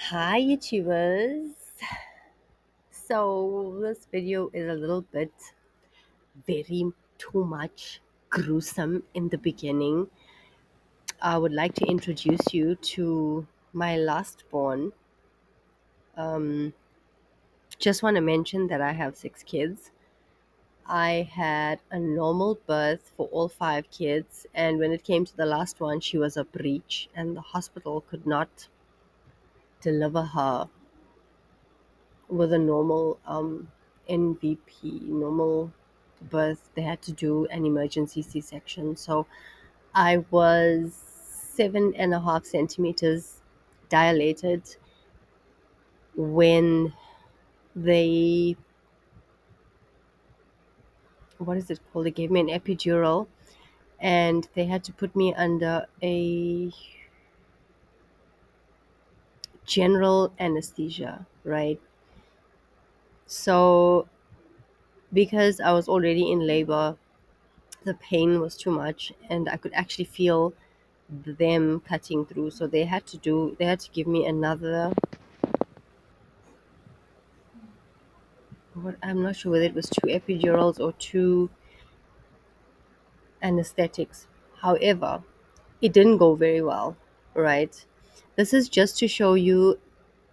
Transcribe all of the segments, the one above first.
Hi, YouTubers. So, this video is a little bit very too much gruesome in the beginning. I would like to introduce you to my last born. Um, just want to mention that I have six kids. I had a normal birth for all five kids, and when it came to the last one, she was a breech, and the hospital could not deliver her with a normal NVP, normal birth. They had to do an emergency C section. So I was 7.5 centimeters dilated when they, what is it called? They gave me an epidural and they had to put me under a general anesthesia, right? So because I was already in labor, the pain was too much and I could actually feel them cutting through. So they had to give me another, what, I'm not sure whether it was two epidurals or two anesthetics. However, it didn't go very well, right? This is just to show you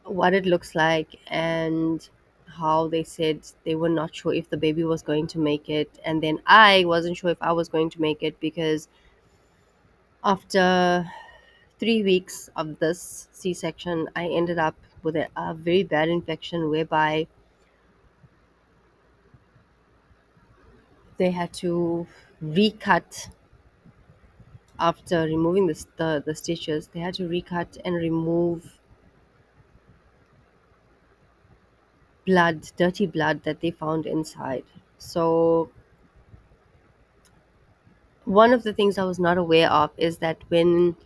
what it looks like and how they said they were not sure if the baby was going to make it, and then I wasn't sure if I was going to make it because after 3 weeks of this C-section, I ended up with a very bad infection whereby they had to recut after removing the stitches. They had to recut and remove blood, dirty blood that they found inside. So one of the things I was not aware of is that when,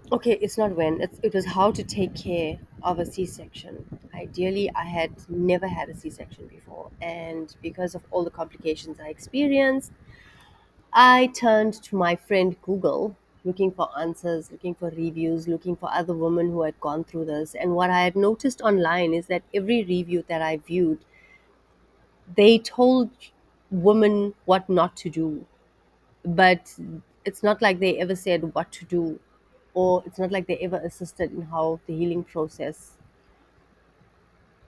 okay, it's not when, it was how to take care of a C-section. Ideally, I had never had a C-section before, and because of all the complications I experienced, I turned to my friend Google, looking for answers, looking for reviews, looking for other women who had gone through this. And what I had noticed online is that every review that I viewed, they told women what not to do. But it's not like they ever said what to do, or it's not like they ever assisted in how the healing process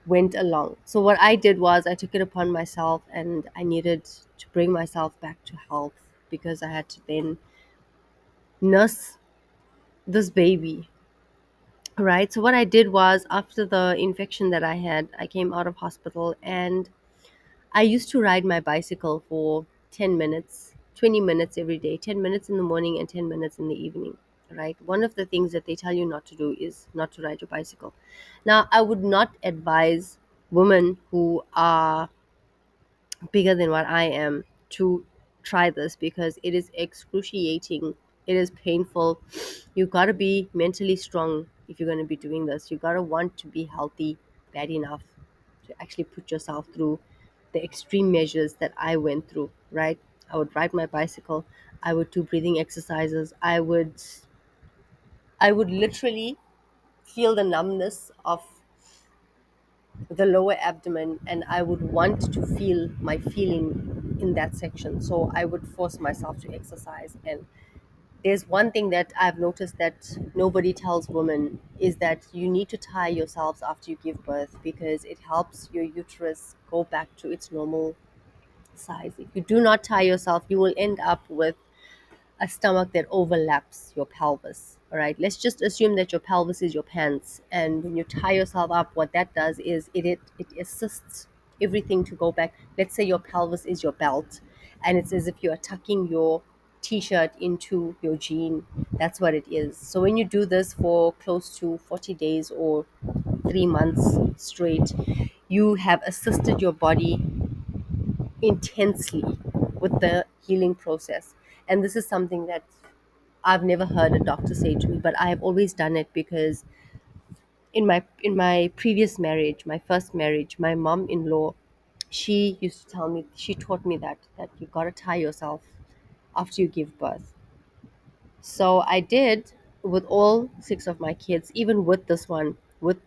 went along. So what I did was I took it upon myself and I needed to bring myself back to health because I had to then nurse this baby, right? So what I did was after the infection that I had, I came out of hospital and I used to ride my bicycle for 10 minutes, 20 minutes every day, 10 minutes in the morning and 10 minutes in the evening, right? One of the things that they tell you not to do is not to ride your bicycle. Now I would not advise women who are bigger than what I am to try this because it is excruciating. It is painful. You gotta be mentally strong if you're gonna be doing this. You gotta want to be healthy bad enough to actually put yourself through the extreme measures that I went through, right? I would ride my bicycle, I would do breathing exercises, I would literally feel the numbness of the lower abdomen and I would want to feel my feeling in that section. So I would force myself to exercise. And there's one thing that I've noticed that nobody tells women is that you need to tie yourselves after you give birth because it helps your uterus go back to its normal size. If you do not tie yourself, you will end up with a stomach that overlaps your pelvis. All right, let's just assume that your pelvis is your pants, and when you tie yourself up, what that does is it assists everything to go back. Let's say your pelvis is your belt, and it's as if you are tucking your t-shirt into your jean. That's what it is. So when you do this for close to 40 days or 3 months straight, you have assisted your body intensely with the healing process. And this is something that I've never heard a doctor say to me, but I have always done it because in my previous marriage, my first marriage, my mom-in-law, she used to tell me, she taught me that you got to tie yourself after you give birth. So I did. with all six of my kids, even with this one, with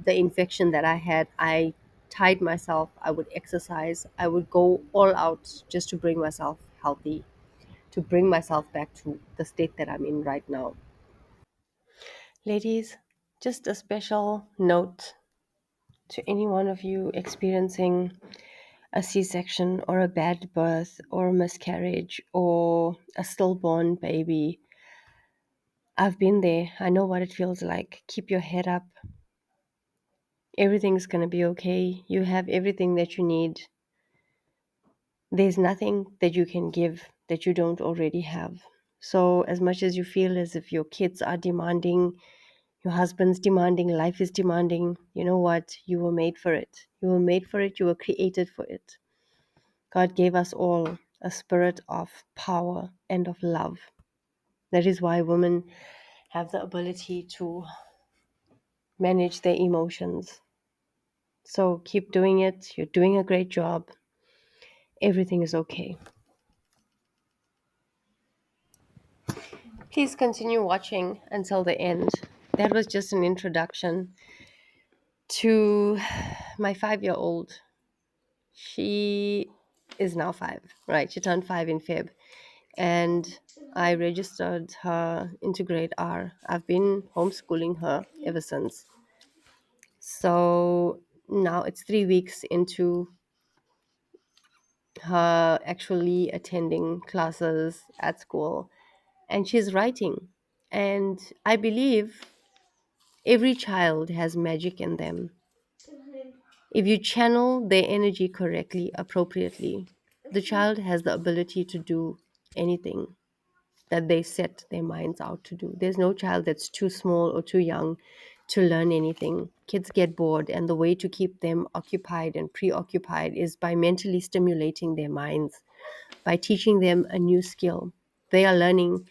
the infection that I had, I tied myself. I would exercise. I would go all out just to bring myself healthy, to bring myself back to the state that I'm in right now. Ladies, just a special note to any one of you experiencing a C section or a bad birth or a miscarriage or a stillborn baby. I've been there. I know what it feels like. Keep your head up. Everything's going to be okay. You have everything that you need. There's nothing that you can give that you don't already have. So, as much as you feel as if your kids are demanding, your husband's demanding, life is demanding, you know what? You were made for it. You were made for it. You were created for it. God gave us all a spirit of power and of love. That is why women have the ability to manage their emotions. So keep doing it. You're doing a great job. Everything is okay. Please continue watching until the end. That was just an introduction to my 5-year old. She is now 5, right? She turned 5 in Feb. And I registered her into grade R. I've been homeschooling her ever since. So now it's 3 weeks into her actually attending classes at school, and she's writing. And I believe every child has magic in them. If you channel their energy correctly, appropriately, the child has the ability to do anything that they set their minds out to do. There's no child that's too small or too young to learn anything. Kids get bored, and the way to keep them occupied and preoccupied is by mentally stimulating their minds, by teaching them a new skill. They are learning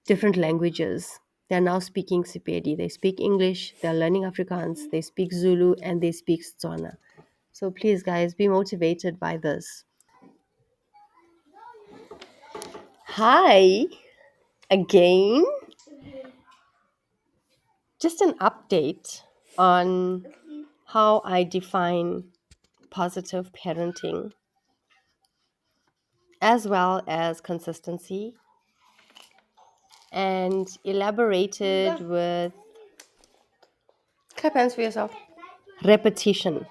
different languages. They're now speaking Sepedi. They speak English, they're learning Afrikaans, they speak Zulu, and they speak Tswana. So please, guys, be motivated by this. Hi again. Just an update on how I define positive parenting, as well as consistency, and elaborated with clap hands for yourself. Repetition.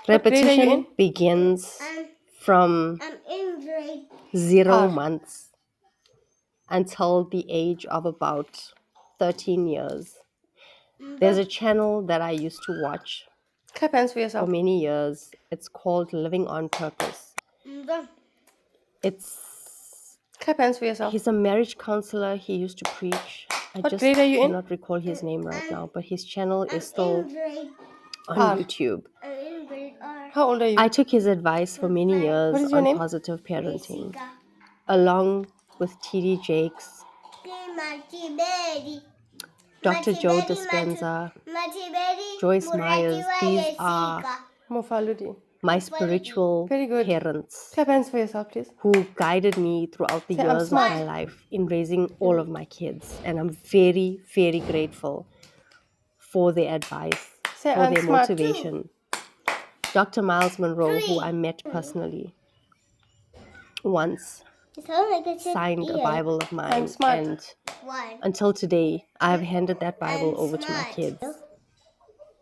What grade are you Repetition in? begins from I'm in grade 0 R. months until the age of about 13 years. There's a channel that I used to watch Clap hands for for yourself. many years. It's called Living on Purpose. It's Clap hands for yourself. He's a marriage counselor. He used to preach. I What just grade are you in? cannot recall his name right now, but his channel is I'm still in grade on R. YouTube. I'm in grade R. How old are you? I took his advice for many What years is your on name? positive parenting, along with TD Jakes, Dr. Joe Dispenza, Joyce Myers. These are Mofaludi. my spiritual Very good. parents Clap hands for yourself, please. who guided me throughout the Say, I'm years of smart. my life in raising all of my kids. And I'm very, very grateful for their advice, Say, for I'm their smart. motivation. Dr. Miles Monroe, who I met personally once, signed a Bible of mine. I'm smart. And until today, I've handed that Bible over to my kids.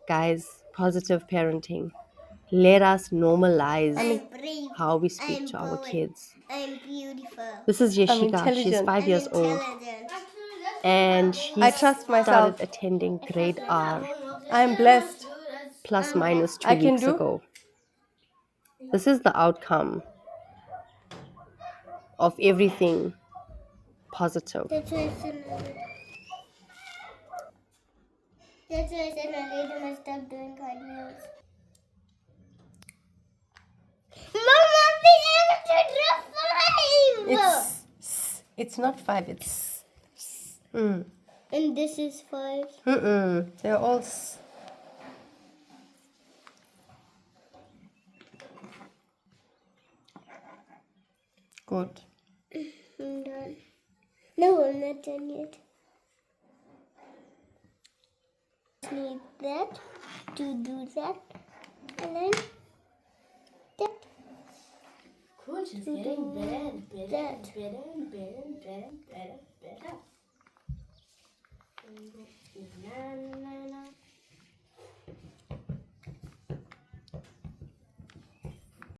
Guys, positive parenting. Let us normalize how we speak to our kids. I'm beautiful. This is I'm Yeshika. She's intelligent. 5 years old, and she I trust myself. started attending grade R I'm blessed. plus minus I 2 can weeks do. ago. This is the outcome of everything positive. That's why I said I later must stop doing cartwheels. Mama, be able to do 5! It's not 5, it's And this is 5. They're all good. I'm done. No, I'm not done yet. just need that to do that, and then that. Cool, she's To getting do better and better that. and better and better and better and better and better. Na, na,